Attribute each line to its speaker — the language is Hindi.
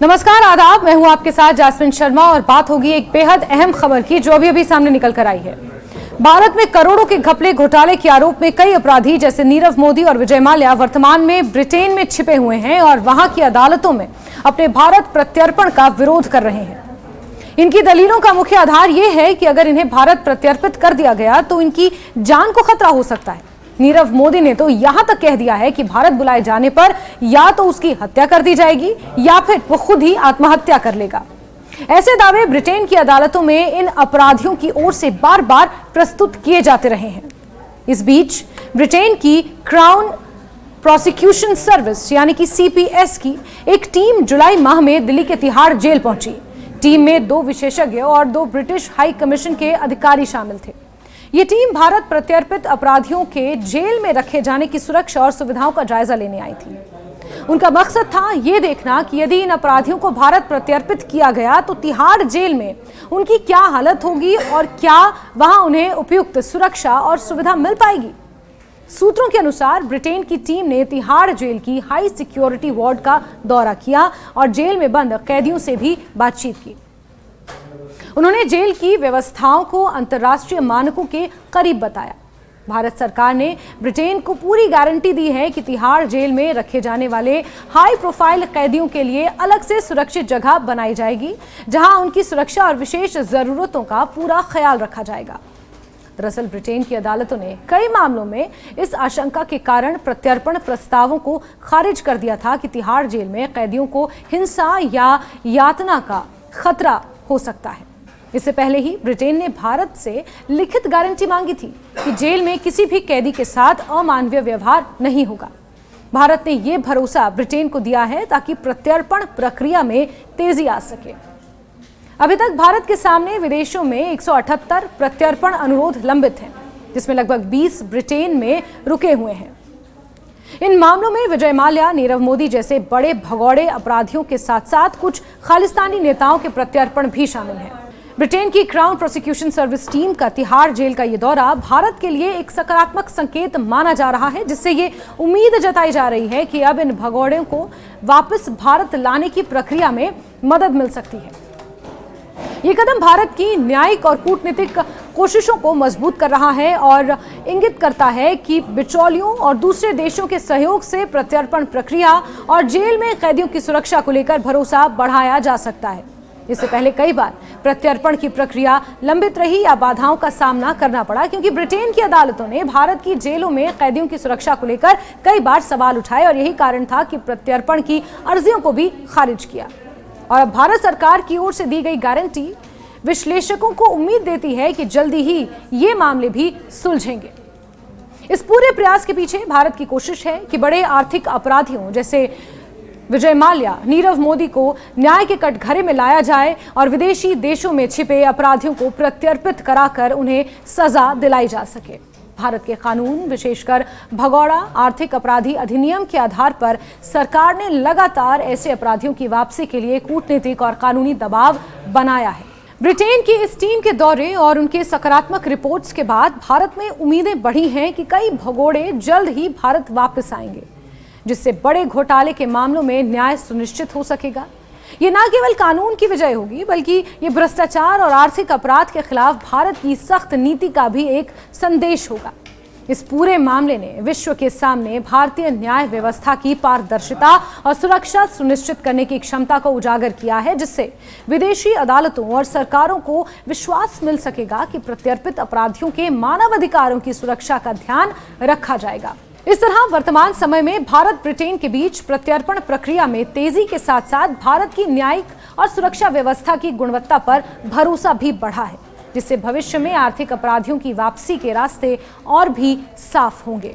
Speaker 1: नमस्कार, आदाब। मैं हूं आपके साथ जास्मिन शर्मा और बात होगी एक बेहद अहम खबर की जो अभी सामने निकल कर आई है। भारत में करोड़ों के घपले घोटाले के आरोप में कई अपराधी जैसे नीरव मोदी और विजय माल्या वर्तमान में ब्रिटेन में छिपे हुए हैं और वहां की अदालतों में अपने भारत प्रत्यर्पण का विरोध कर रहे हैं। इनकी दलीलों का मुख्य आधार यह है कि अगर इन्हें भारत प्रत्यर्पित कर दिया गया तो इनकी जान को खतरा हो सकता है। नीरव मोदी ने तो यहां तक कह दिया है कि भारत बुलाए जाने पर या तो उसकी हत्या कर दी जाएगी या फिर वो खुद ही आत्महत्या कर लेगा। ऐसे दावे ब्रिटेन की अदालतों में इन अपराधियों की ओर से बार बार प्रस्तुत किए जाते रहे हैं। इस बीच ब्रिटेन की क्राउन प्रोसिक्यूशन सर्विस यानी कि सीपीएस की एक टीम जुलाई माह में दिल्ली के तिहाड़ जेल पहुंची। टीम में 2 विशेषज्ञ और 2 ब्रिटिश हाई कमीशन के अधिकारी शामिल थे। ये टीम भारत प्रत्यर्पित अपराधियों के जेल में रखे जाने की सुरक्षा और सुविधाओं का जायजा लेने आई थी। उनका मकसद था ये देखना कि यदि इन अपराधियों को भारत प्रत्यर्पित किया गया तो तिहाड़ जेल में उनकी क्या हालत होगी और क्या वहां उन्हें उपयुक्त सुरक्षा और सुविधा मिल पाएगी। सूत्रों के अनुसार ब्रिटेन की टीम ने तिहाड़ जेल की हाई सिक्योरिटी वार्ड का दौरा किया और जेल में बंद कैदियों से भी बातचीत की। उन्होंने जेल की व्यवस्थाओं को अंतर्राष्ट्रीय मानकों के करीब बताया। भारत सरकार ने ब्रिटेन को पूरी गारंटी दी है कि तिहाड़ जेल में रखे जाने वाले हाई प्रोफाइल कैदियों के लिए अलग से सुरक्षित जगह बनाई जाएगी, जहां उनकी सुरक्षा और विशेष जरूरतों का पूरा ख्याल रखा जाएगा। दरअसल ब्रिटेन की अदालतों ने कई मामलों में इस आशंका के कारण प्रत्यर्पण प्रस्तावों को खारिज कर दिया था कि तिहाड़ जेल में कैदियों को हिंसा या यातना का खतरा हो सकता है। इससे पहले ही ब्रिटेन ने भारत से लिखित गारंटी मांगी थी कि जेल में किसी भी कैदी के साथ अमानवीय व्यवहार नहीं होगा। भारत ने यह भरोसा ब्रिटेन को दिया है ताकि प्रत्यर्पण प्रक्रिया में तेजी आ सके। अभी तक भारत के सामने विदेशों में 178 प्रत्यर्पण अनुरोध लंबित हैं, जिसमें लगभग 20 ब्रिटेन में रुके हुए हैं। इन मामलों में विजय माल्या, नीरव मोदी जैसे बड़े भगौड़े अपराधियों के साथ साथ कुछ खालिस्तानी नेताओं के प्रत्यर्पण भी शामिल हैं। ब्रिटेन की क्राउन प्रोसिक्यूशन सर्विस टीम का तिहाड़ जेल का ये दौरा भारत के लिए एक सकारात्मक संकेत माना जा रहा है, जिससे ये उम्मीद जताई जा रही है कि अब इन भगौड़ों को वापस भारत लाने की प्रक्रिया में मदद मिल सकती है। ये कदम भारत की न्यायिक और कूटनीतिक कोशिशों को मजबूत कर रहा है और इंगित करता है कि बिचौलियों और दूसरे देशों के सहयोग से प्रत्यर्पण प्रक्रिया और जेल में कैदियों की सुरक्षा को लेकर भरोसा बढ़ाया जा सकता है। इससे पहले कई बार प्रत्यर्पण की प्रक्रिया लंबित रही या बाधाओं का सामना करना पड़ा, क्योंकि ब्रिटेन की अदालतों ने भारत की जेलों में कैदियों की सुरक्षा को लेकर कई बार सवाल उठाए और यही कारण था कि प्रत्यर्पण की अर्जियों को भी खारिज किया। और अब भारत सरकार की ओर से दी गई गारंटी विश्लेषकों को उम्मीद देती है कि जल्दी ही ये मामले भी सुलझेंगे। इस पूरे प्रयास के पीछे भारत की कोशिश है कि बड़े आर्थिक अपराधियों जैसे विजय माल्या, नीरव मोदी को न्याय के कटघरे में लाया जाए और विदेशी देशों में छिपे अपराधियों को प्रत्यर्पित कराकर उन्हें सजा दिलाई जा सके। भारत के कानून, विशेषकर भगौड़ा आर्थिक अपराधी अधिनियम के आधार पर सरकार ने लगातार ऐसे अपराधियों की वापसी के लिए कूटनीतिक और कानूनी दबाव बनाया है। ब्रिटेन की इस टीम के दौरे और उनके सकारात्मक रिपोर्ट्स के बाद भारत में उम्मीदें बढ़ी हैं कि कई भगोड़े जल्द ही भारत वापस आएंगे, जिससे बड़े घोटाले के मामलों में न्याय सुनिश्चित हो सकेगा। ये न केवल कानून की विजय होगी, बल्कि ये भ्रष्टाचार और आर्थिक अपराध के खिलाफ भारत की सख्त नीति का भी एक संदेश होगा। इस पूरे मामले ने विश्व के सामने भारतीय न्याय व्यवस्था की पारदर्शिता और सुरक्षा सुनिश्चित करने की क्षमता को उजागर किया है, जिससे विदेशी अदालतों और सरकारों को विश्वास मिल सकेगा कि प्रत्यर्पित अपराधियों के मानवाधिकारों की सुरक्षा का ध्यान रखा जाएगा। इस तरह वर्तमान समय में भारत ब्रिटेन के बीच प्रत्यर्पण प्रक्रिया में तेजी के साथ साथ भारत की न्यायिक और सुरक्षा व्यवस्था की गुणवत्ता पर भरोसा भी बढ़ा है, जिससे भविष्य में आर्थिक अपराधियों की वापसी के रास्ते और भी साफ होंगे।